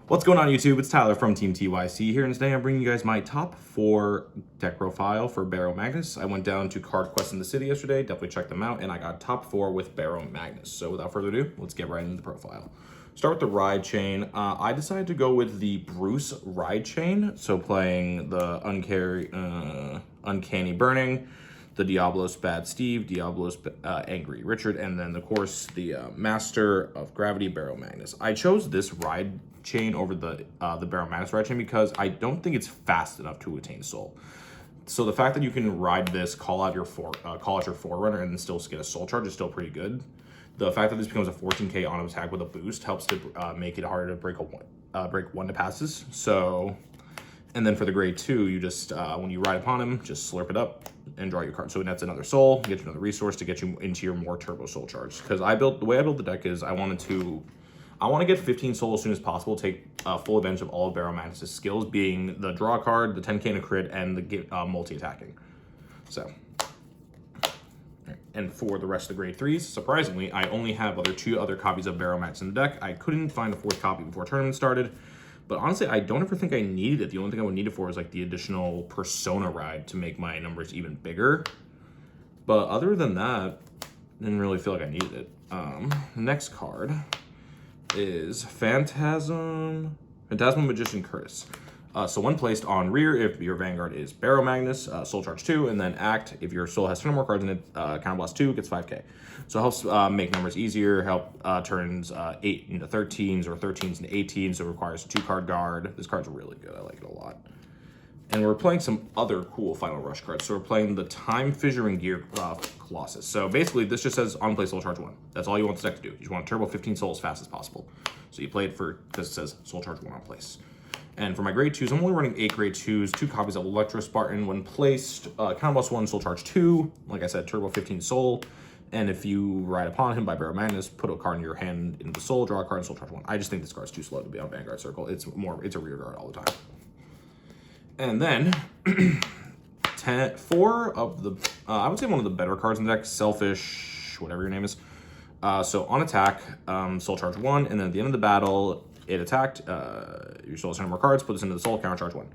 What's going on YouTube? It's Tyler from Team TYC here, and today I'm bringing you guys my top 4 deck profile for Baromagnus. I went down to Card Quests in the city yesterday, definitely checked them out, and I got top 4 with Baromagnus. So without further ado, let's get right into the profile. Start with the ride chain. I decided to go with the Bruce ride chain, so playing the Uncanny Burning, the Diablos Bad Steve, Diablos Angry Richard, and then of course the Master of Gravity Baromagnus. I chose this ride chain over the Baromagnus ride chain because I don't think it's fast enough to attain soul. So the fact that you can ride this, call out your Forerunner, and then still get a soul charge is still pretty good. The fact that this becomes a 14k on attack with a boost helps to make it harder to break one to passes. So, and then for the grade 2, you just when you ride upon him, just slurp it up and draw your card. So that's another soul, get you another resource to get you into your more turbo soul charge. Because the way I built the deck is I want to get 15 soul as soon as possible, take full advantage of all of Baromagnus' skills, being the draw card, the 10k and a crit, and the multi-attacking. So, and for the rest of the grade 3s, surprisingly, I only have 2 other copies of Baromagnus in the deck. I couldn't find a 4th copy before tournament started, but honestly, I don't ever think I needed it. The only thing I would need it for is like the additional Persona ride to make my numbers even bigger. But other than that, didn't really feel like I needed it. Next card is Phantasmal Magician Curtis. So when placed on rear, if your Vanguard is Baromagnus, Soul Charge 2, and then Act, if your Soul has 10 or more cards in it, Counterblast 2 gets 5k. So it helps make numbers easier, help turns 8 into 13s or 13s into 18s, so it requires a 2-card guard. This card's really good, I like it a lot. And we're playing some other cool Final Rush cards. So we're playing the Time Fissuring Gear Colossus. So basically, this just says on play Soul Charge 1. That's all you want this deck to do. You just want to turbo 15 souls as fast as possible. So you play it because it says Soul Charge 1 on place. And for my grade 2s, I'm only running 8 grade 2s, 2 copies of Electro Spartan. When placed, Counterblast 1, Soul Charge 2. Like I said, turbo 15 soul. And if you ride upon him by Baromagnus, put a card in your hand into the soul, draw a card, and Soul Charge 1. I just think this card's too slow to be on Vanguard Circle. It's a rear guard all the time. And then 4 of the, I would say one of the better cards in the deck, Selfish, whatever your name is. So on attack, Soul Charge 1, and then at the end of the battle, it attacked, your soul has 10 more cards, put this into the soul, counter charge 1.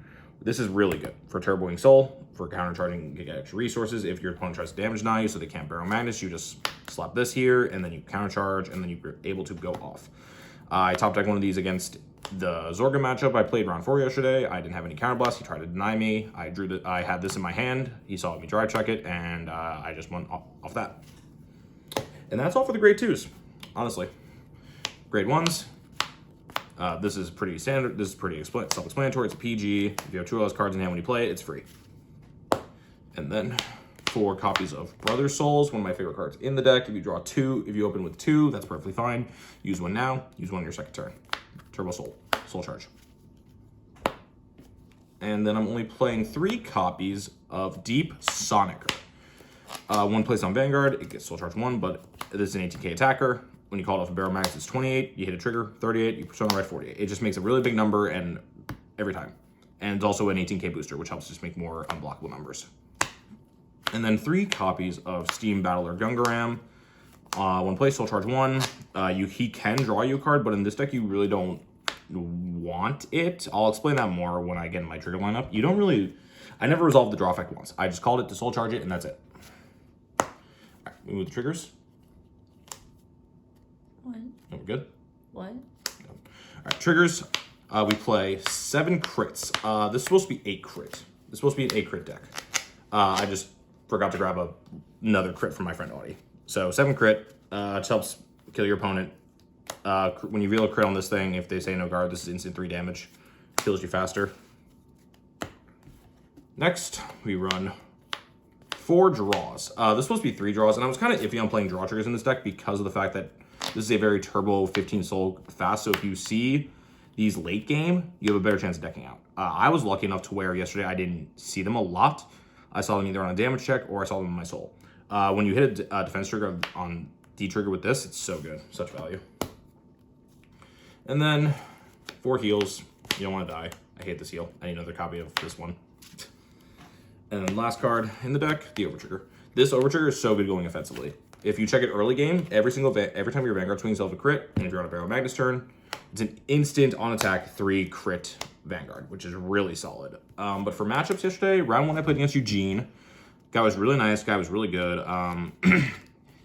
This is really good for turboing soul, for counter charging, you get extra resources. If your opponent tries to damage deny you so they can't Baromagnus, you just slap this here, and then you counter charge, and then you're able to go off. I top decked one of these against the Zorga matchup I played round 4 yesterday. I didn't have any counterblast. He tried to deny me. I had this in my hand. He saw me drive check it, and I just went off that. And that's all for the grade 2s, honestly. Grade 1s, this is pretty standard. This is pretty self-explanatory. It's a PG. If you have 2 of those cards in hand when you play it, it's free. And then 4 copies of Brother Souls, one of my favorite cards in the deck. If you draw 2, if you open with 2, that's perfectly fine. Use one now. Use one on your second turn. Turbo Soul. Soul Charge. And then I'm only playing 3 copies of Deep Sonic. One placed on Vanguard, it gets Soul Charge 1, but this is an 18k attacker. When you call it off of Baromagnus, it's 28. You hit a trigger, 38. You Persona ride 48. It just makes a really big number and every time. And it's also an 18k booster, which helps just make more unblockable numbers. And then 3 copies of Steam Battler Gungaram. When placed, Soul Charge 1, he can draw you a card, but in this deck, you really don't want it. I'll explain that more when I get in my trigger lineup. You don't really, I never resolved the draw effect once. I just called it to Soul Charge it, and that's it. All right, we move the triggers. What? Oh, we're good? What? All right, triggers. We play 7 crits. This is supposed to be 8 crit. This is supposed to be an 8 crit deck. I just forgot to grab another crit from my friend Audie. So 7 crit, just helps kill your opponent. When you reveal a crit on this thing, if they say no guard, this is instant 3 damage. Kills you faster. Next, we run 4 draws. This is supposed to be 3 draws, and I was kind of iffy on playing draw triggers in this deck because of the fact that this is a very turbo 15 soul fast, so if you see these late game, you have a better chance of decking out. I was lucky enough to where yesterday I didn't see them a lot. I saw them either on a damage check or I saw them in my soul. When you hit a defense trigger on D-trigger with this, it's so good. Such value. And then 4 heals. You don't want to die. I hate this heal. I need another copy of this one. And then last card in the deck, the Overtrigger. This Overtrigger is so good going offensively. If you check it early game, every time your Vanguard swings off a crit, and if you're on a Baromagnus turn, It's an instant on attack 3 crit Vanguard, which is really solid. But for matchups yesterday, round 1 I played against Eugene. Guy was really nice, guy was really good.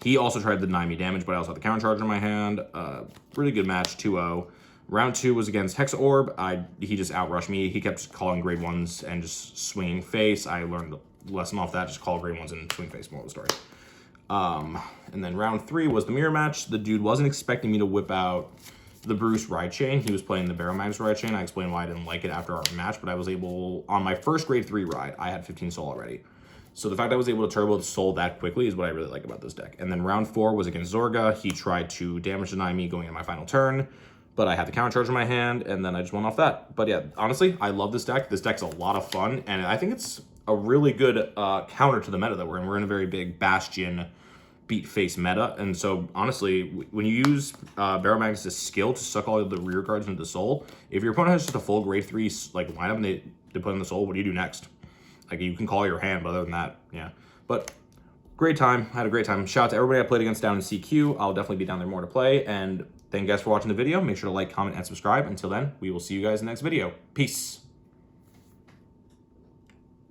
He also tried to deny me damage, but I also had the counter charge in my hand. Really good match, 2-0. Round 2 was against Hex Orb. He just outrushed me. He kept calling grade 1s and just swinging face. I learned the lesson off that, just call grade 1s and swing face, more of the story. And then round 3 was the mirror match. The dude wasn't expecting me to whip out the Bruce ride chain. He was playing the Baromagnus ride chain. I explained why I didn't like it after our match, but I was able, on my first grade 3 ride, I had 15 soul already. So the fact I was able to turbo the soul that quickly is what I really like about this deck. And then round 4 was against Zorga. He tried to damage deny me going into my final turn, but I had the counter charge in my hand, and then I just went off that. But yeah, honestly, I love this deck. This deck's a lot of fun, and I think it's a really good counter to the meta that we're in. We're in a very big Bastion beat face meta, and so honestly, when you use Baromagnus' skill to suck all of the rear cards into the soul, if your opponent has just a full grade 3 like lineup and they put in the soul, what do you do next? Like, you can call your hand, but other than that, yeah. But great time. I had a great time. Shout out to everybody I played against down in CQ. I'll definitely be down there more to play. And thank you guys for watching the video. Make sure to like, comment, and subscribe. Until then, we will see you guys in the next video. Peace.